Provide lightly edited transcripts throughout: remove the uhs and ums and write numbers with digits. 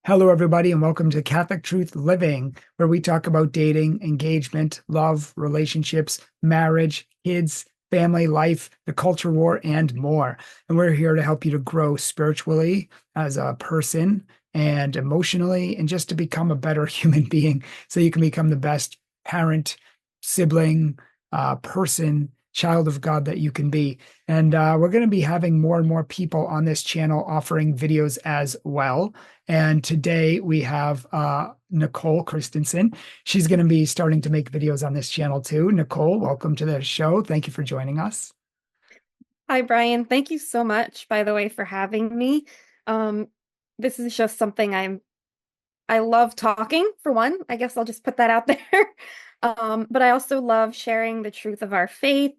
Hello, everybody, and welcome to Catholic Truth Living, where we talk about dating, engagement, love, relationships, marriage, kids, family life, the culture war, and more. And we're here to help you to grow spiritually as a person and emotionally, and just to become a better human being so you can become the best parent, sibling, person, child of God that you can be. And we're going to be having more and more people on this channel offering videos as well. And today we have Nicole Kristensen. She's going to be starting to make videos on this channel too. Nicole, welcome to the show. Thank you for joining us. Hi, Bryan. Thank you so much, by the way, for having me. Um, this is just something I love talking, for one. I guess I'll just put that out there. But I also love sharing the truth of our faith,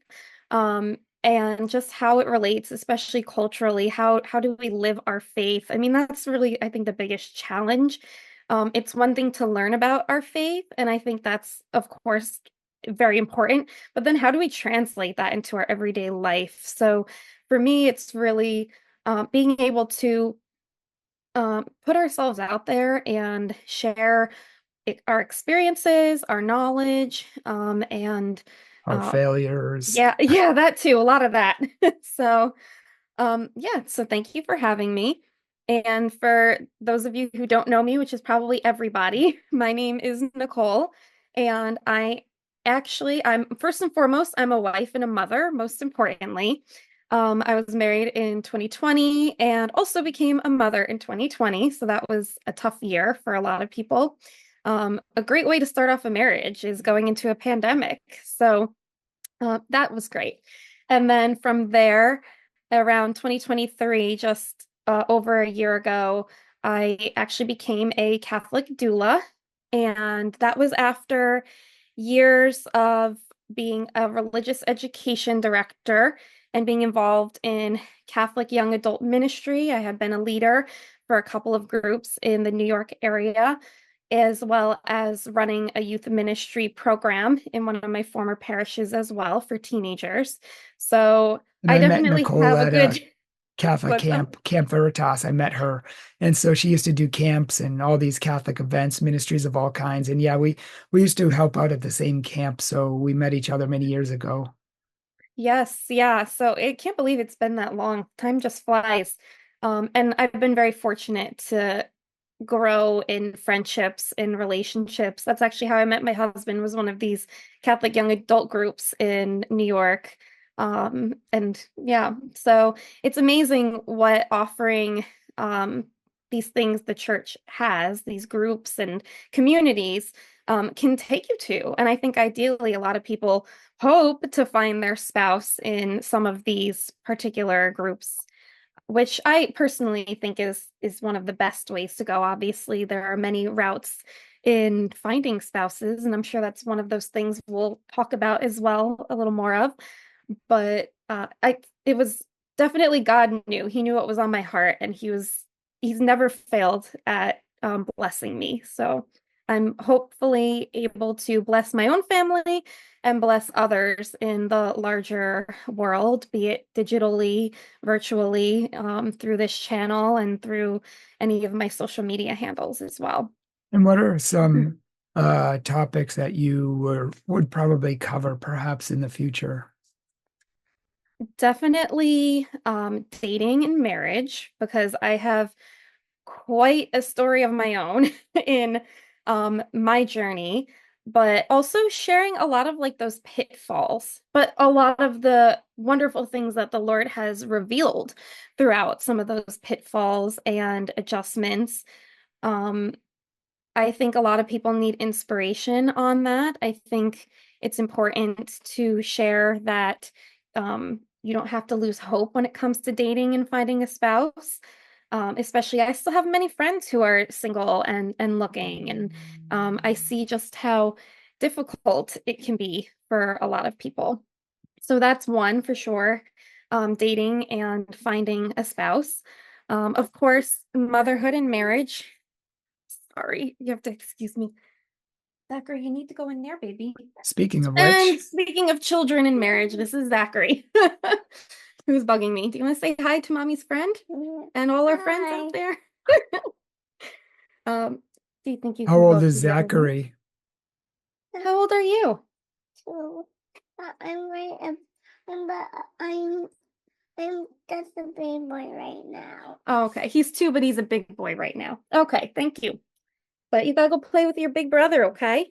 and just how it relates, especially culturally. How do we live our faith? I mean, that's really, I think, the biggest challenge. It's one thing to learn about our faith, and I think that's, of course, very important. But then how do we translate that into our everyday life? So for me, it's really being able to put ourselves out there and share our experiences, our knowledge, and Our uh, failures. yeah, that too, a lot of that. So, yeah, so thank you for having me. And for those of you who don't know me, which is probably everybody, my name is Nicole, and I'm first and foremost, I'm a wife and a mother, most importantly. I was married in 2020 and also became a mother in 2020. So that was a tough year for a lot of people. A great way to start off a marriage is going into a pandemic. So that was great. And then from there, around 2023, just over a year ago, I actually became a Catholic doula. And that was after years of being a religious education director and being involved in Catholic young adult ministry. I had been a leader for a couple of groups in the New York area, as well as running a youth ministry program in one of my former parishes as well for teenagers. So And I I met definitely Nicole have a at good a Catholic what's up. camp, Camp Veritas. I met her. And so she used to do camps and all these Catholic events, ministries of all kinds. And yeah, we used to help out at the same camp. So we met each other many years ago. Yes, yeah. So I can't believe it's been that long. Time just flies. And I've been very fortunate to grow in friendships and relationships. That's actually how I met my husband, was one of these Catholic young adult groups in New York. And yeah, so it's amazing what offering um, these things the church has, these groups and communities, can take you to. And I think ideally, a lot of people hope to find their spouse in some of these particular groups, which I personally think is one of the best ways to go. Obviously, there are many routes in finding spouses, and I'm sure that's one of those things we'll talk about as well, a little more of. But I it was definitely God knew. He knew what was on my heart, and he's never failed at blessing me. So I'm hopefully able to bless my own family and bless others in the larger world, be it digitally, virtually, through this channel and through any of my social media handles as well. And what are some topics that would probably cover perhaps in the future? Definitely dating and marriage, because I have quite a story of my own in my journey, but also sharing a lot of like those pitfalls, but a lot of the wonderful things that the Lord has revealed throughout some of those pitfalls and adjustments. Um, I think a lot of people need inspiration on that. I think it's important to share that you don't have to lose hope when it comes to dating and finding a spouse. Especially, I still have many friends who are single and looking, and I see just how difficult it can be for a lot of people. So that's one for sure, dating and finding a spouse. Of course, motherhood and marriage. Sorry, you have to excuse me. Zachary, you need to go in there, baby. Speaking of And which, speaking of children and marriage, this is Zachary, who's bugging me. Do you want to say hi to mommy's friend and all our friends Hi. out there? Do you think you How can old go is through the other one? Zachary? How old are you? So I'm right, but I'm just a big boy right now. Oh, okay. He's 2, but he's a big boy right now. Okay, thank you. But you gotta go play with your big brother, okay?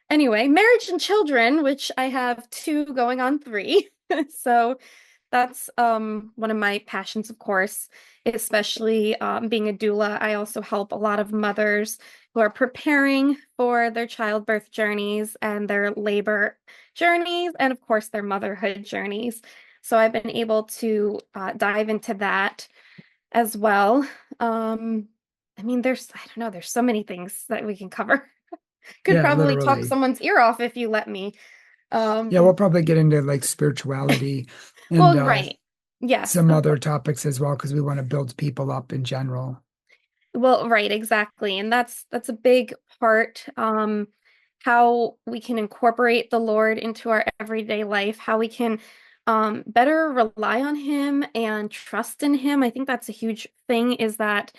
Anyway, marriage and children, which I have 2 going on 3. So that's one of my passions, of course, especially being a doula. I also help a lot of mothers who are preparing for their childbirth journeys and their labor journeys, and of course, their motherhood journeys. So I've been able to dive into that as well. I mean, I don't know, there's so many things that we can cover. Could Yeah, probably talk literally. someone's ear off if you let me. Yeah, we'll Um, probably get into like spirituality and well, right. Yes, some of other course. topics as well, because we want to build people up in general. Well, right, exactly. And that's a big part, how we can incorporate the Lord into our everyday life, how we can better rely on him and trust in him. I think that's a huge thing, is that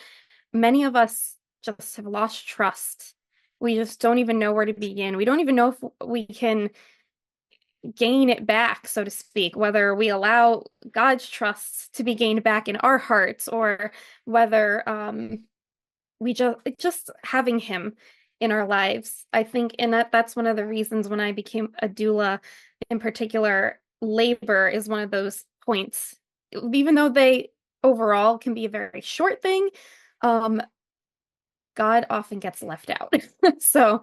many of us just have lost trust. We just don't even know where to begin. We don't even know if we can gain it back, so to speak, whether we allow God's trust to be gained back in our hearts, or whether we just having him in our lives. I think, and that's one of the reasons when I became a doula in particular, labor is one of those points. Even though they overall can be a very short thing, um, God often gets left out. So,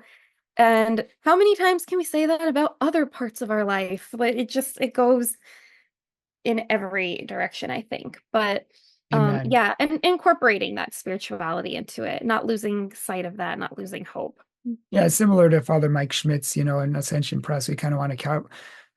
and how many times can we say that about other parts of our life? But it goes in every direction, I think. But Amen. yeah, and incorporating that spirituality into it, not losing sight of that, not losing hope. Yeah, similar to Father Mike Schmitz, in Ascension Press, we kind of want to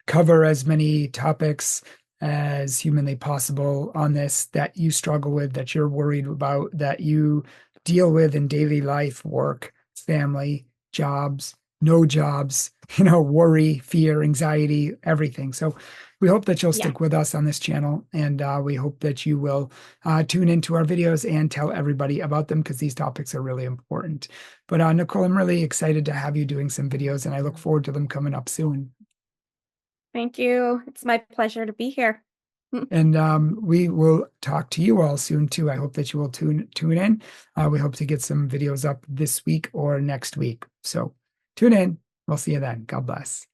cover as many topics as humanly possible on this that you struggle with, that you're worried about, that you deal with in daily life, work, family, jobs, no jobs, worry, fear, anxiety, everything. So we hope that you'll Yeah. stick with us on this channel, and we hope that you will tune into our videos and tell everybody about them, because these topics are really important. But Nicole, I'm really excited to have you doing some videos, and I look forward to them coming up soon. Thank you. It's my pleasure to be here. And we will talk to you all soon too. I hope that you will tune in. We hope to get some videos up this week or next week. So tune in. We'll see you then. God bless.